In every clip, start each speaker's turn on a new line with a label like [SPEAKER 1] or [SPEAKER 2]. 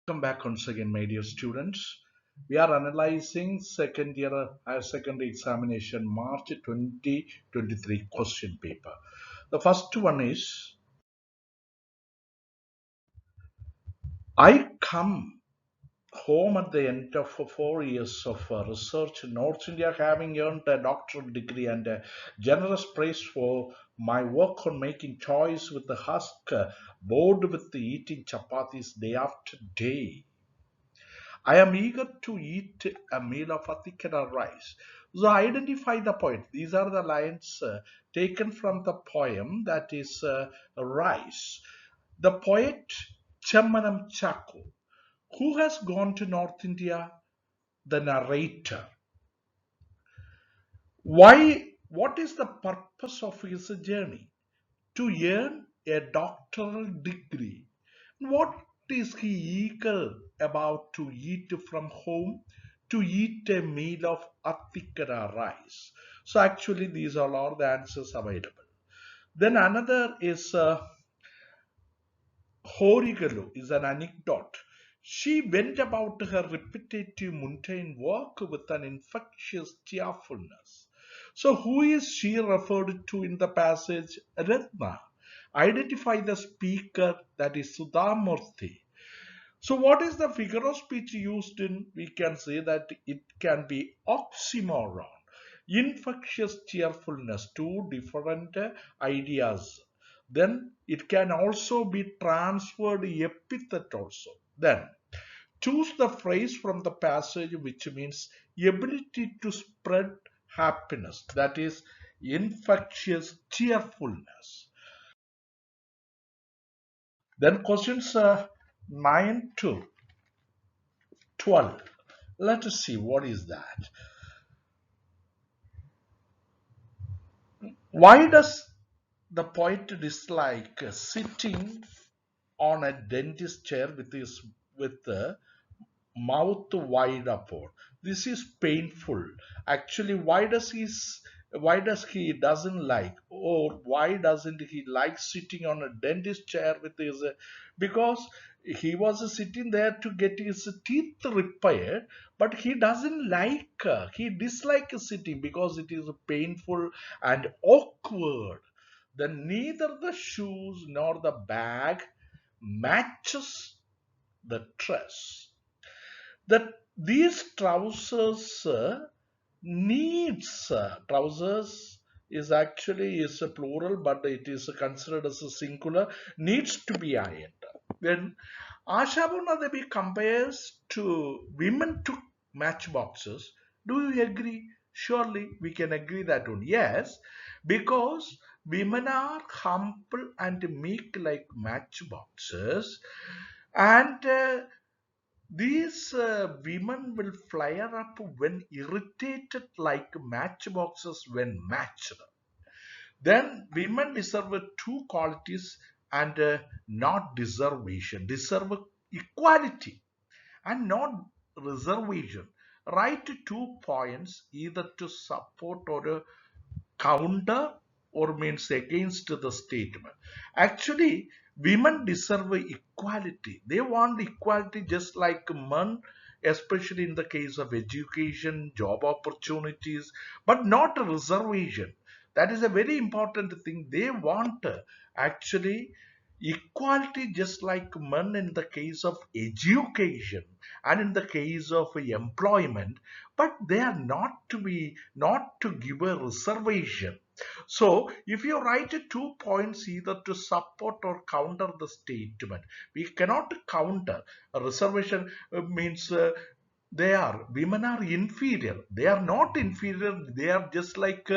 [SPEAKER 1] Welcome back once again, my dear students. We are analyzing second year higher secondary examination March 2023 question paper. The first one is I come home at the end of 4 years of research in North India, having earned a doctoral degree and a generous praise for my work on making toys with the husk, bored with eating chapatis day after day. I am eager to eat a meal of Atikara rice. So identify the point. These are the lines taken from the poem that is Rice. The poet Chammanam Chakku, who has gone to North India, the narrator. Why? What is the purpose of his journey? To earn a doctoral degree. What is he eager about to eat from home? To eat a meal of Attikara rice. So actually these are all the answers available. Then another is Horigalu is an anecdote. She went about her repetitive mundane work with an infectious cheerfulness. So, who is she referred to in the passage? Ratna. Identify the speaker, that is Sudhamurthy. So, what is the figure of speech used in? We can say that it can be oxymoron. Infectious cheerfulness, two different ideas. Then it can also be transferred epithet also. Then choose the phrase from the passage which means ability to spread happiness, that is infectious cheerfulness. Then questions 9 to 12. Let us see what is that. Why does the poet dislike sitting on a dentist chair with the mouth wide open? This is painful. Actually, why does he doesn't like, or why doesn't he like sitting on a dentist chair with his because he was sitting there to get his teeth repaired, but he doesn't like, he dislikes sitting because it is painful and awkward. Then neither the shoes nor the bag matches the dress. That these trousers needs, trousers is actually is a plural, but it is considered as a singular, needs to be ironed. Then Ashabuna Devi compares to women to matchboxes. Do you agree? Surely we can agree that one. Yes, because women are humble and meek like matchboxes, and these women will flare up when irritated like matchboxes when matched. Then women deserve two qualities and not deservation. Deserve equality and not reservation. Write 2 points either to support or counter or means against the statement. Actually, women deserve equality. They want equality just like men, especially in the case of education, job opportunities, but not a reservation. That is a very important thing. They want actually equality just like men in the case of education and in the case of employment, but they are not to give a reservation. So if you write 2 points either to support or counter the statement, we cannot counter. A reservation means they are, women are inferior. They are not inferior. They are just like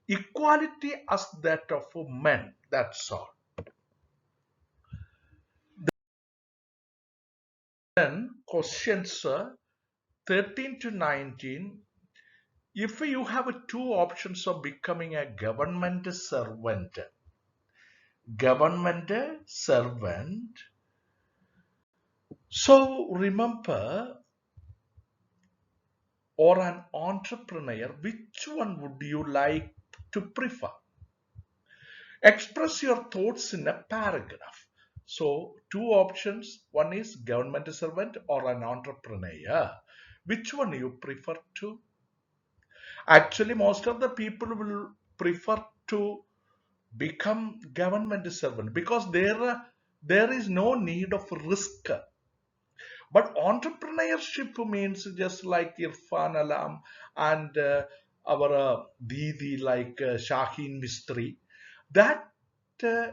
[SPEAKER 1] equality as that of men. That's all. Then questions 13 to 19. If you have 2 options of becoming a government servant, so remember, or an entrepreneur, which one would you like to prefer? Express your thoughts in a paragraph. So two options. One is government servant or an entrepreneur. Which one you prefer to? Actually, most of the people will prefer to become government servant because there is no need of risk. But entrepreneurship means just like Irfan Alam and our Didi like Shaheen Mistry, that uh,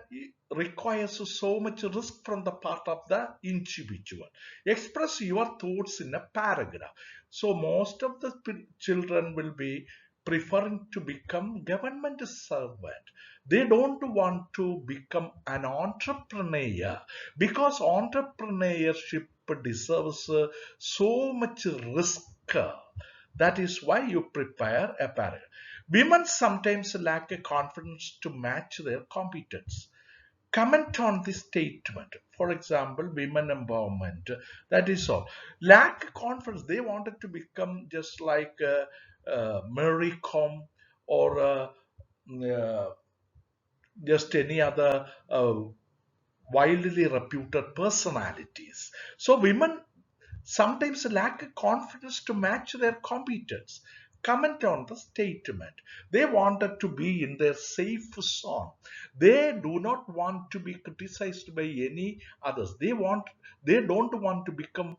[SPEAKER 1] requires so much risk from the part of the individual. Express your thoughts in a paragraph. So most of the children will be preferring to become government servant. They don't want to become an entrepreneur because entrepreneurship deserves so much risk. That is why you prepare a paragraph. Women sometimes lack a confidence to match their competence. Comment on this statement. For example, women empowerment. That is all. Lack confidence. They wanted to become just like Mary Com or uh, just any other widely reputed personalities. So women sometimes lack a confidence to match their competence. Comment on the statement. They wanted to be in their safe zone. They do not want to be criticized by any others. They don't want to become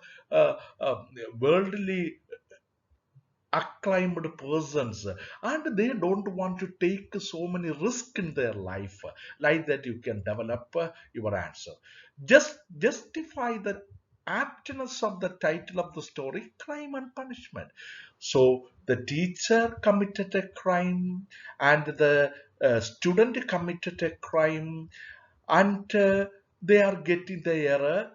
[SPEAKER 1] worldly acclaimed persons, and they don't want to take so many risks in their life. Like that you can develop your answer. Just justify the aptness of the title of the story, crime and punishment. So the teacher committed a crime and the student committed a crime, and they are getting their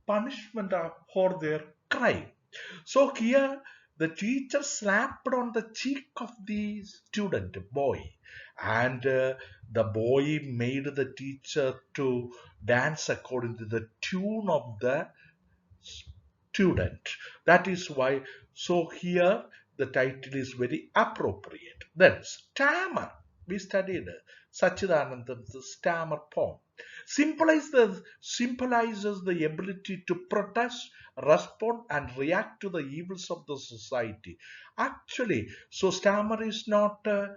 [SPEAKER 1] punishment for their crime. So here the teacher slapped on the cheek of the student boy, and the boy made the teacher to dance according to the tune of the student. That is why, so here the title is very appropriate. Then stammer. We studied Sachidananda's stammer poem. Symbolizes the ability to protest, respond, and react to the evils of the society. Actually, so stammer is not a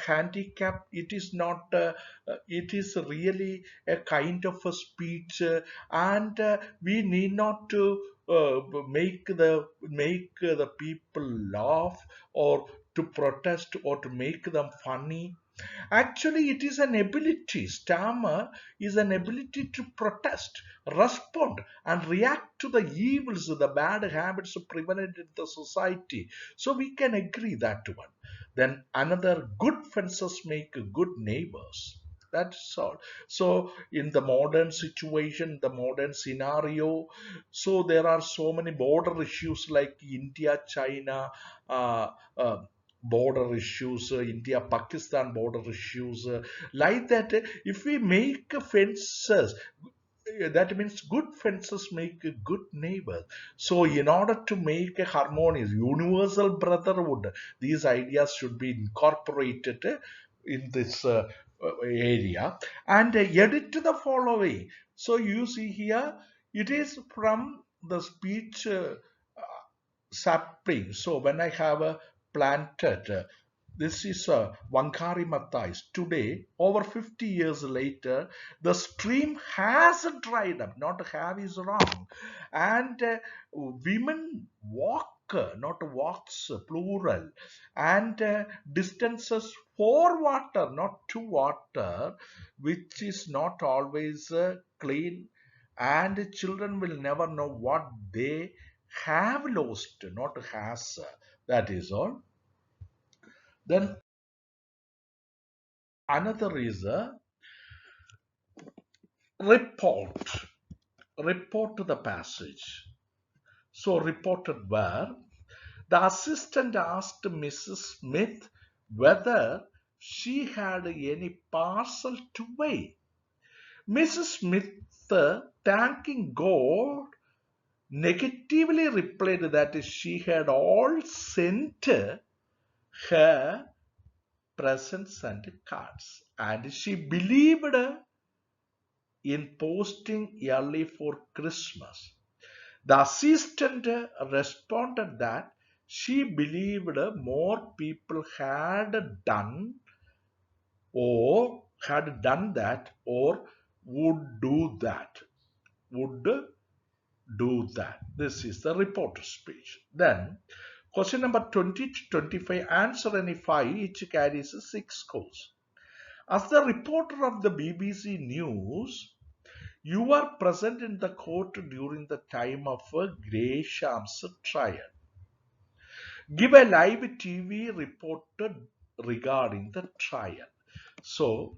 [SPEAKER 1] handicap. It is not. It is really a kind of a speech, and we need not to make the people laugh or to protest or to make them funny. Actually, it is an ability. Stammer is an ability to protest, respond, and react to the evils, the bad habits prevalent in the society. So we can agree that one. Then another, good fences make good neighbors. That's all. So in the modern situation, the modern scenario, so there are so many border issues like India, China, uh, uh, border issues, India Pakistan border issues, like that. If we make fences, that means good fences make a good neighbor. So in order to make a harmonious universal brotherhood, these ideas should be incorporated in this area, and edit the following. So you see here, it is from the speech sapling. So when I have planted, this is Wangari Mathais. Today, over 50 years later, the stream has dried up. Not have is wrong. And women walk, not walks, plural. And distances for water, not to water, which is not always clean. And children will never know what they have lost, not has. That is all. Then another is a report. Report to the passage. So reported where the assistant asked Mrs. Smith whether she had any parcel to weigh. Mrs. Smith, thanking God, negatively replied that she had all sent her presents and cards, and she believed in posting early for Christmas. The assistant responded that she believed more people had done that or would do that. Would do that. This is the reporter's speech. Then, question number 20 to 25, answer any five, each carries 6 scores. As the reporter of the BBC News, you are present in the court during the time of Gresham's trial. Give a live TV report regarding the trial. So,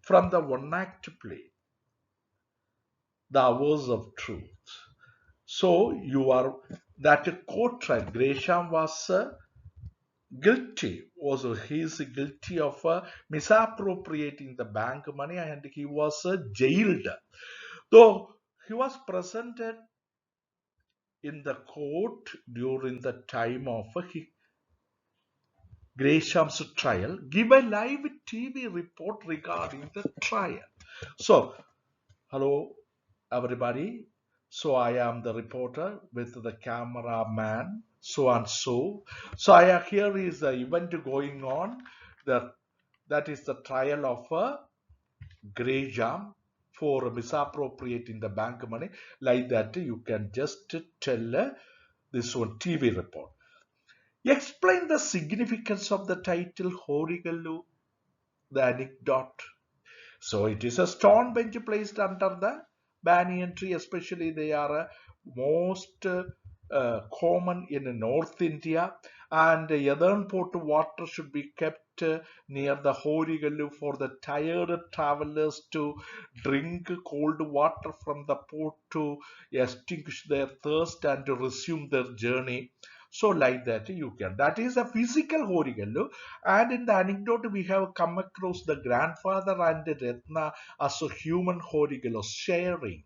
[SPEAKER 1] from the one act play, The Hours of Truth. So, you are that court trial. Gresham was guilty. Also, he is guilty of misappropriating the bank money and he was jailed. Though he was presented in the court during the time of Gresham's trial, give a live TV report regarding the trial. So, hello everybody. So I am the reporter with the cameraman, so and so. So here is the event going on. That is the trial of Gresham for misappropriating the bank money. Like that, you can just tell this one TV report. Explain the significance of the title Horigallu, the anecdote. So it is a stone bench placed under the banyan tree, especially they are most common in North India, and Yadharnport water should be kept near the Horigallu for the tired travelers to drink cold water from the port to extinguish their thirst and to resume their journey. So like that you can. That is a physical Horigallu. And in the anecdote we have come across the grandfather and Retna as a human Horigallu sharing.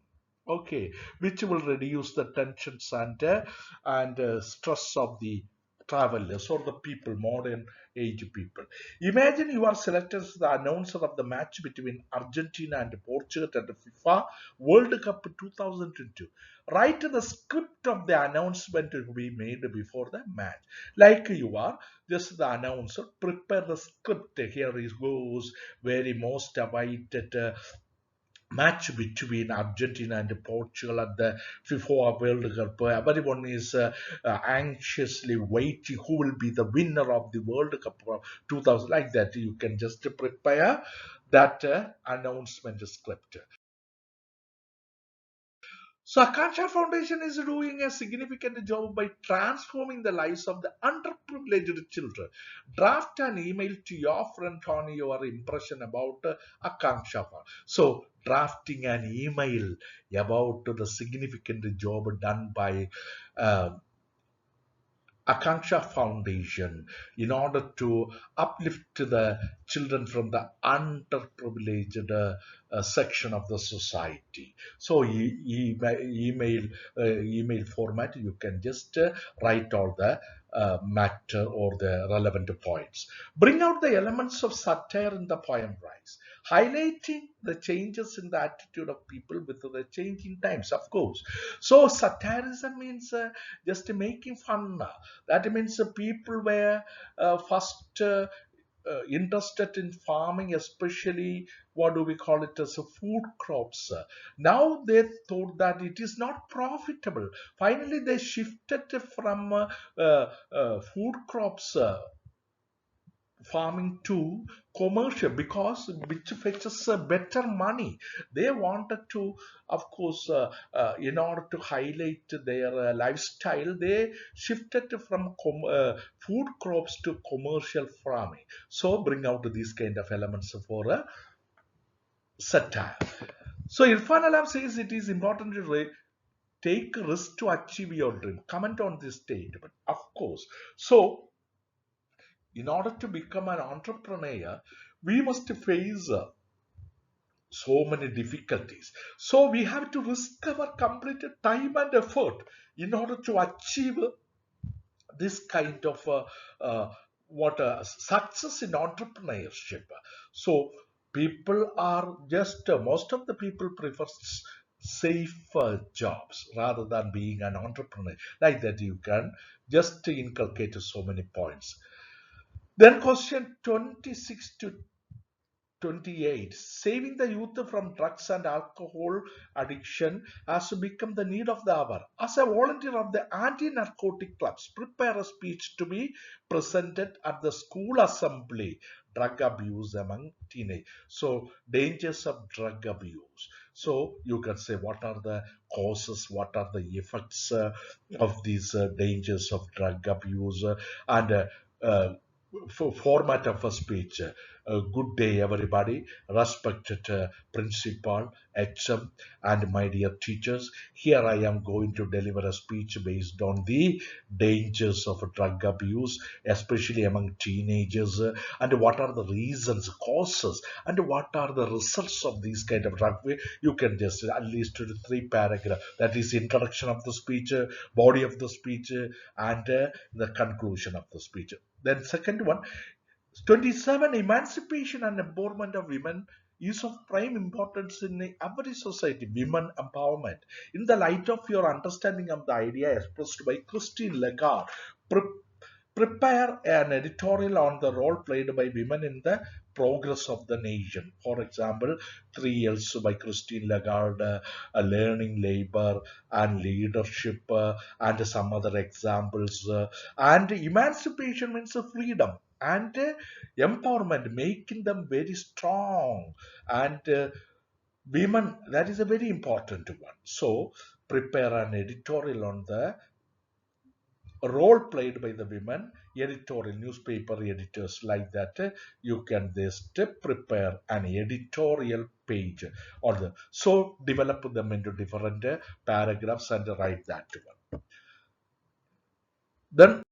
[SPEAKER 1] Okay, which will reduce the tensions and stress of the travelers or the people, modern age people. Imagine you are selected as the announcer of the match between Argentina and Portugal at the FIFA World Cup 2022. Write the script of the announcement to be made before the match. Like you are just the announcer, prepare the script. Here it goes, very most awaited match between Argentina and Portugal at the FIFA World Cup. Everyone is anxiously waiting who will be the winner of the World Cup 2000. Like that, you can just prepare that announcement script. So Akansha Foundation is doing a significant job by transforming the lives of the underprivileged children. Draft an email to your friend on your impression about Akansha. So drafting an email about the significant job done by uh, Akanksha Foundation in order to uplift the children from the underprivileged section of the society. So email format, you can just write all the matter or the relevant points. Bring out the elements of satire in the poem Rise, highlighting the changes in the attitude of people with the changing times, of course. So satirism means just making fun. That means people were first interested in farming, especially what do we call it as a food crops. Now they thought that it is not profitable. Finally, they shifted from food crops farming to commercial because which fetches better money. They wanted to, of course, in order to highlight their lifestyle, they shifted from food crops to commercial farming. So bring out these kind of elements for satire. So Irfan Alam says it is important to take risk to achieve your dream. Comment on this statement, of course. So in order to become an entrepreneur, we must face so many difficulties. So we have to risk our complete time and effort in order to achieve this kind of success in entrepreneurship. So People are just, most of the people prefer safe jobs rather than being an entrepreneur. Like that, you can just inculcate so many points. Then question 26 to 28, saving the youth from drugs and alcohol addiction has become the need of the hour. As a volunteer of the anti-narcotic clubs, prepare a speech to be presented at the school assembly. Drug abuse among teenage. So dangers of drug abuse. So you can say what are the causes, what are the effects of these dangers of drug abuse, and uh, format of a speech. Good day, everybody. Respected principal, HM, and my dear teachers. Here I am going to deliver a speech based on the dangers of drug abuse, especially among teenagers, and what are the reasons, causes, and what are the results of these kind of drug. You can just at least 2 to 3 paragraphs. That is introduction of the speech, body of the speech, and the conclusion of the speech. Then second one, 27, emancipation and empowerment of women is of prime importance in every society. Women empowerment. In the light of your understanding of the idea expressed by Christine Lagarde, pre- prepare an editorial on the role played by women in the progress of the nation. For example, 3 Ls by Christine Lagarde, learning labor and leadership, and some other examples. And emancipation means freedom and empowerment, making them very strong. And women, that is a very important one. So, prepare an editorial on the role played by the women, editorial newspaper editors like that. You can just prepare an editorial page or the so develop them into different paragraphs and write that one. Then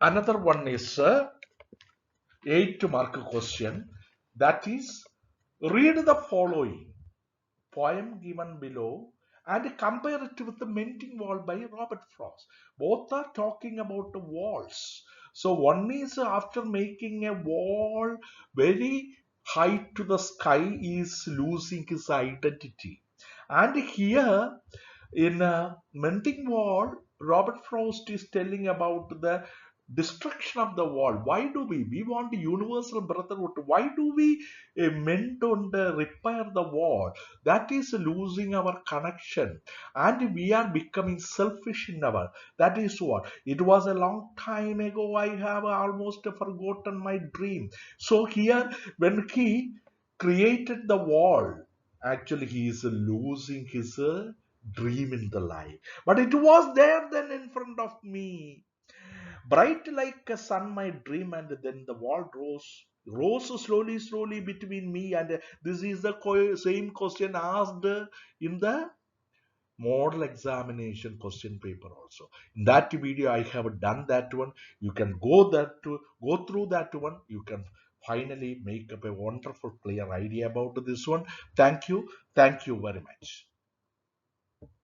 [SPEAKER 1] another one is 8 mark question, that is, read the following poem given below and compare it with the Melting Wall by Robert Frost. Both are talking about the walls. So one is after making a wall very high to the sky is losing his identity. And here in Melting Wall, Robert Frost is telling about the destruction of the wall. Why do we want universal brotherhood? Why do we mend and repair the wall? That is losing our connection, and we are becoming selfish in our. That is what it was a long time ago. I have almost forgotten my dream. So here, when he created the wall, actually he is losing his dream in the life. But it was there then in front of me, bright like a sun, my dream, and then the wall rose slowly, slowly between me and this is the same question asked in the model examination question paper also. In that video, I have done that one. You can go through that one. You can finally make up a wonderful, clear idea about this one. Thank you very much.